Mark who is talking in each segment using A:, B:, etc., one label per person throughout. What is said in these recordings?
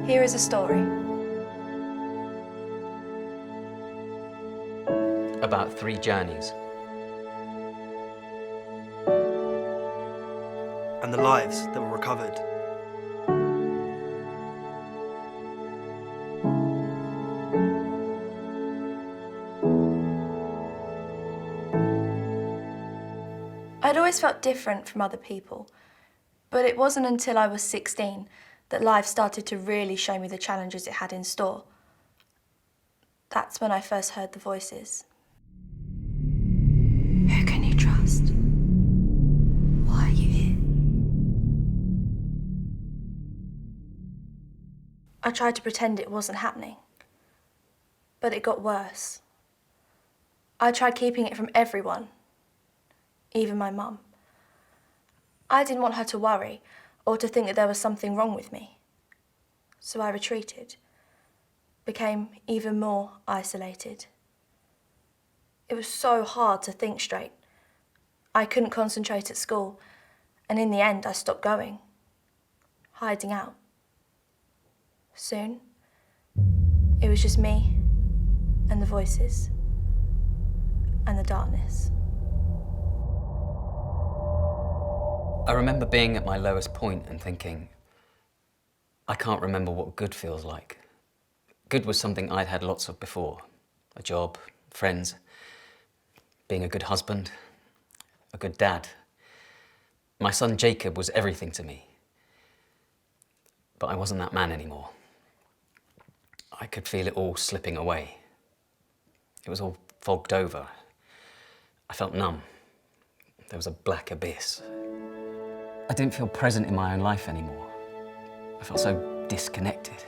A: Here is a story.
B: About 3 journeys.
C: And the lives that were recovered.
A: I'd always felt different from other people, but it wasn't until I was 16 that life started to really show me the challenges it had in store. That's when I first heard the voices.
D: Who can you trust? Why are you here?
A: I tried to pretend it wasn't happening, but it got worse. I tried keeping it from everyone, even my mum. I didn't want her to worry or to think that there was something wrong with me. So I retreated, became even more isolated. It was so hard to think straight. I couldn't concentrate at school, and in the end I stopped going, hiding out. Soon, it was just me and the voices and the darkness.
B: I remember being at my lowest point and thinking, I can't remember what good feels like. Good was something I'd had lots of before. A job, friends, being a good husband, a good dad. My son Jacob was everything to me. But I wasn't that man anymore. I could feel it all slipping away. It was all fogged over. I felt numb. There was a black abyss. I didn't feel present in my own life anymore. I felt so disconnected.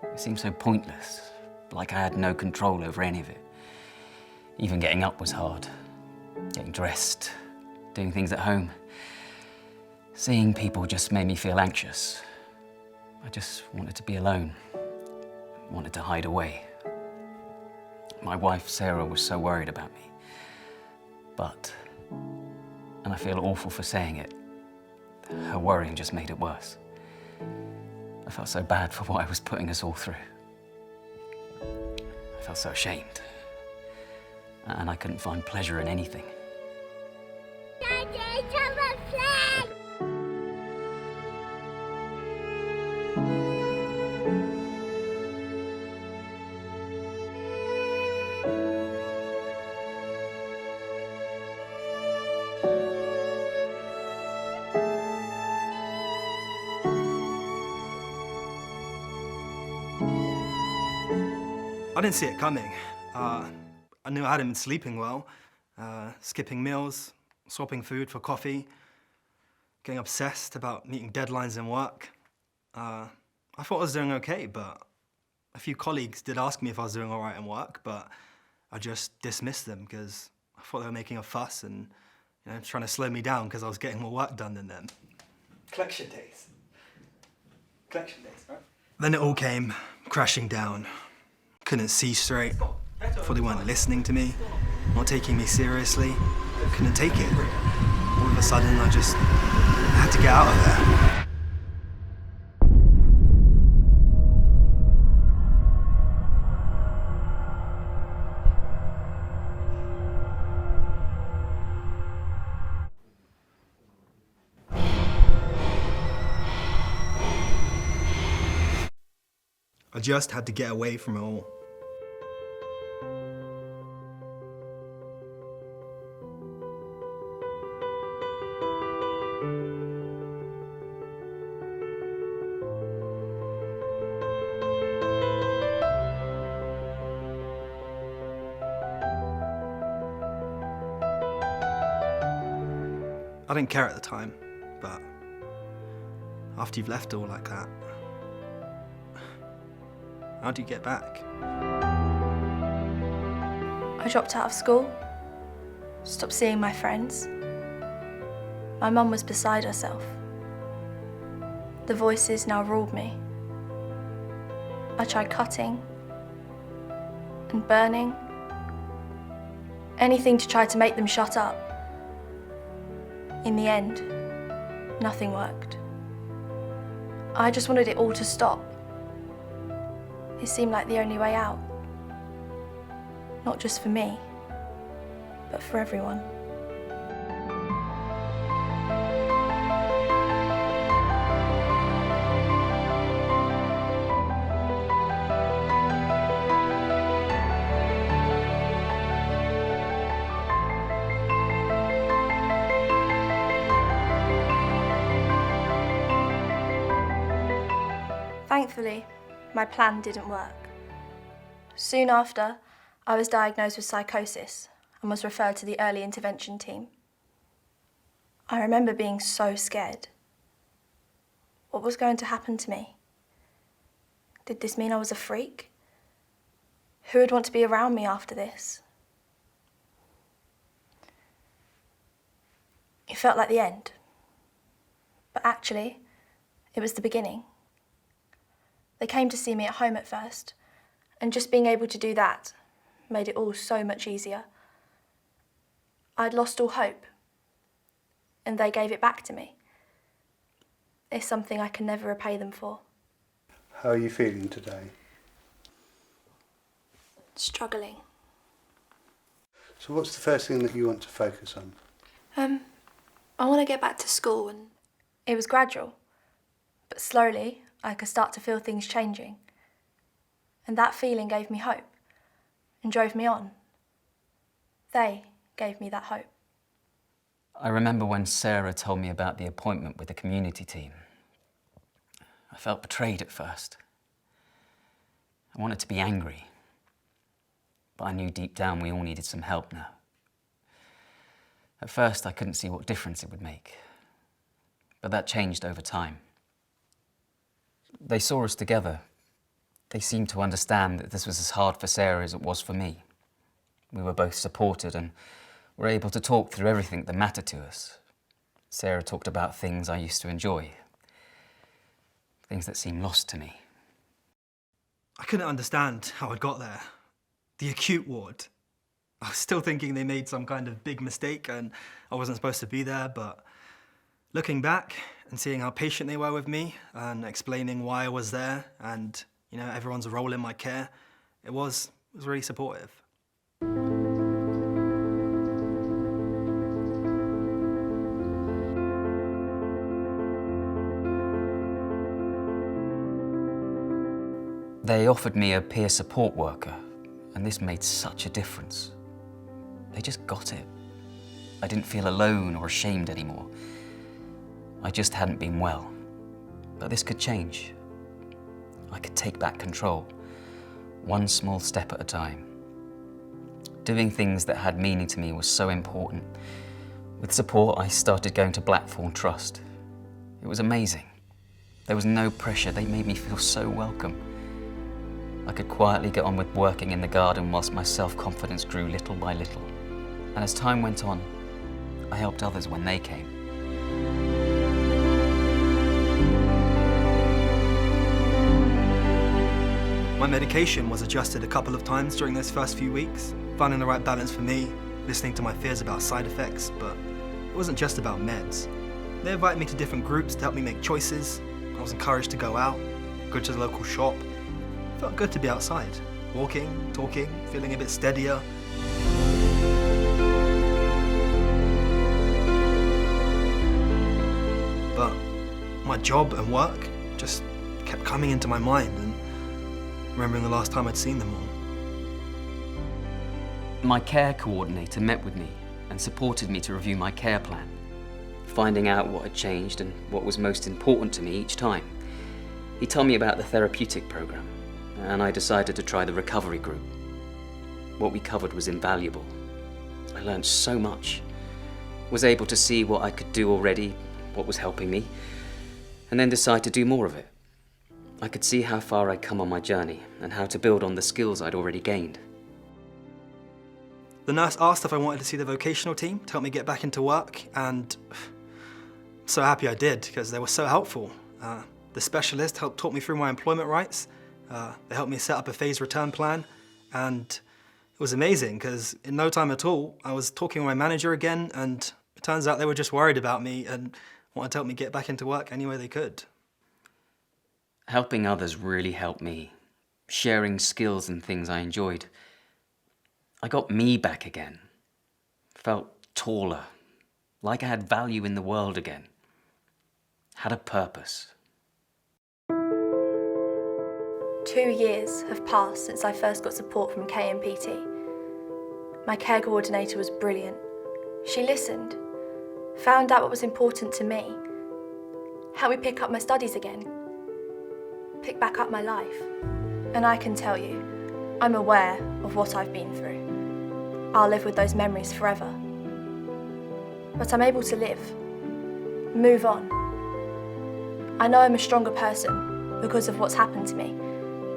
B: It seemed so pointless, like I had no control over any of it. Even getting up was hard. Getting dressed, doing things at home. Seeing people just made me feel anxious. I just wanted to be alone. Wanted to hide away. My wife, Sarah, was so worried about me. But, and I feel awful for saying it, her worrying just made it worse. I felt so bad for what I was putting us all through. I felt so ashamed. And I couldn't find pleasure in anything.
E: Daddy, come and play!
C: I didn't see it coming. I knew I hadn't been sleeping well, skipping meals, swapping food for coffee, getting obsessed about meeting deadlines in work. I thought I was doing okay, but a few colleagues did ask me if I was doing all right in work, but I just dismissed them because I thought they were making a fuss and trying to slow me down because I was getting more work done than them. Collection days. Collection days, right? Then it all came crashing down. Couldn't see straight. Thought they weren't listening to me, not taking me seriously. Couldn't take it. All of a sudden, I had to get out of there. I just had to get away from it all. I didn't care at the time, but after you've left it all like that, how do you get back?
A: I dropped out of school, stopped seeing my friends. My mum was beside herself. The voices now ruled me. I tried cutting and burning, anything to try to make them shut up. In the end, nothing worked. I just wanted it all to stop, It seemed like the only way out. Not just for me, but for everyone. Thankfully, my plan didn't work. Soon after, I was diagnosed with psychosis and was referred to the early intervention team. I remember being so scared. What was going to happen to me? Did this mean I was a freak? Who would want to be around me after this? It felt like the end. But actually, it was the beginning. They came to see me at home at first, and just being able to do that made it all so much easier. I'd lost all hope, and they gave it back to me. It's something I can never repay them for.
F: How are you feeling today?
A: Struggling.
F: So what's the first thing that you want to focus on?
A: I want to get back to school, and it was gradual, but slowly I could start to feel things changing. And that feeling gave me hope and drove me on. They gave me that hope.
B: I remember when Sarah told me about the appointment with the community team. I felt betrayed at first. I wanted to be angry, but I knew deep down we all needed some help now. At first, I couldn't see what difference it would make, but that changed over time. They saw us together. They seemed to understand that this was as hard for Sarah as it was for me. We were both supported and were able to talk through everything that mattered to us. Sarah talked about things I used to enjoy, things that seemed lost to me.
C: I couldn't understand how I'd got there. The acute ward. I was still thinking they made some kind of big mistake and I wasn't supposed to be there, but looking back and seeing how patient they were with me and explaining why I was there and, everyone's role in my care, it was really supportive.
B: They offered me a peer support worker, and this made such a difference. They just got it. I didn't feel alone or ashamed anymore. I just hadn't been well. But this could change. I could take back control, one small step at a time. Doing things that had meaning to me was so important. With support, I started going to Blackthorn Trust. It was amazing. There was no pressure. They made me feel so welcome. I could quietly get on with working in the garden whilst my self-confidence grew little by little. And as time went on, I helped others when they came.
C: My medication was adjusted a couple of times during those first few weeks, finding the right balance for me, listening to my fears about side effects, but it wasn't just about meds. They invited me to different groups to help me make choices. I was encouraged to go out, go to the local shop. It felt good to be outside, walking, talking, feeling a bit steadier. But my job and work just kept coming into my mind and remembering the last time I'd seen them all.
B: My care coordinator met with me and supported me to review my care plan, finding out what had changed and what was most important to me each time. He told me about the therapeutic program, and I decided to try the recovery group. What we covered was invaluable. I learned so much, was able to see what I could do already, what was helping me, and then decide to do more of it. I could see how far I'd come on my journey and how to build on the skills I'd already gained.
C: The nurse asked if I wanted to see the vocational team to help me get back into work, and I'm so happy I did because they were so helpful. The specialist helped talk me through my employment rights. They helped me set up a phased return plan, and it was amazing because in no time at all, I was talking with my manager again, and it turns out they were just worried about me and wanted to help me get back into work any way they could.
B: Helping others really helped me. sharing skills and things I enjoyed. I got me back again. Felt taller, like I had value in the world again. Had a purpose.
A: 2 years have passed since I first got support from KMPT. My care coordinator was brilliant. She listened, found out what was important to me, helped me pick up my studies again, pick back up my life. And I can tell you, I'm aware of what I've been through. I'll live with those memories forever. But I'm able to live, move on. I know I'm a stronger person because of what's happened to me,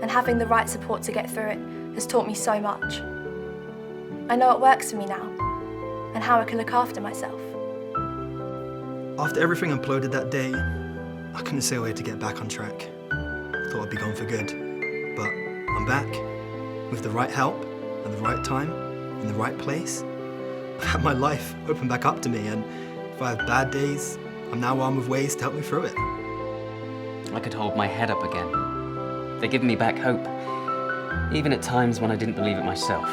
A: and having the right support to get through it has taught me so much. I know what works for me now, and how I can look after myself.
C: After everything imploded that day, I couldn't see a way to get back on track. I thought I'd be gone for good, but I'm back with the right help at the right time in the right place. I've had my life open back up to me, and if I have bad days, I'm now armed with ways to help me through it.
B: I could hold my head up again. They're giving me back hope, even at times when I didn't believe it myself.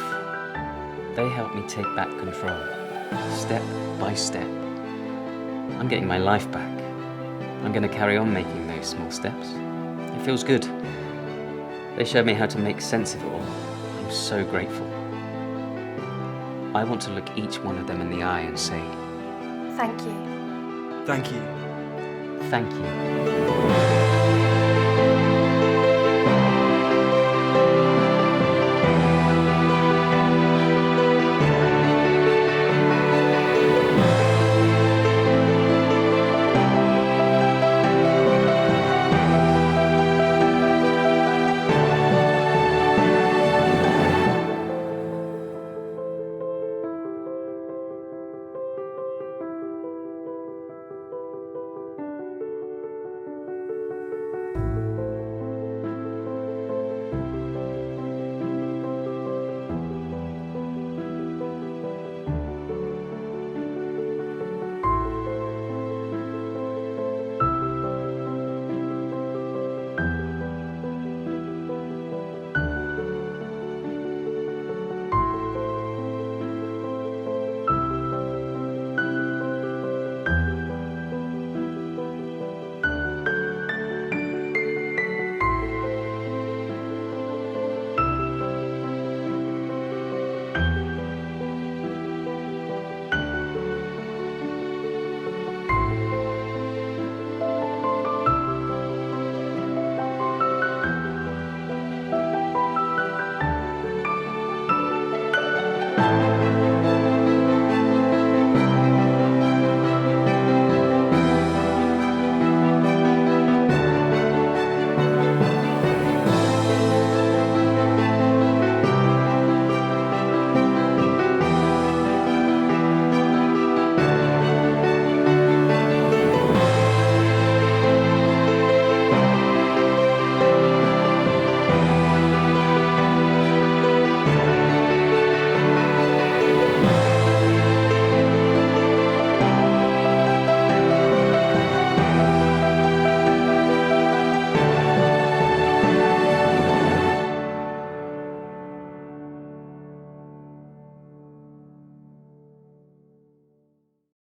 B: They helped me take back control, step by step. I'm getting my life back. I'm going to carry on making those small steps. It feels good. They showed me how to make sense of it all. I'm so grateful. I want to look each one of them in the eye and say,
A: Thank you.
C: Thank you.
B: thank you.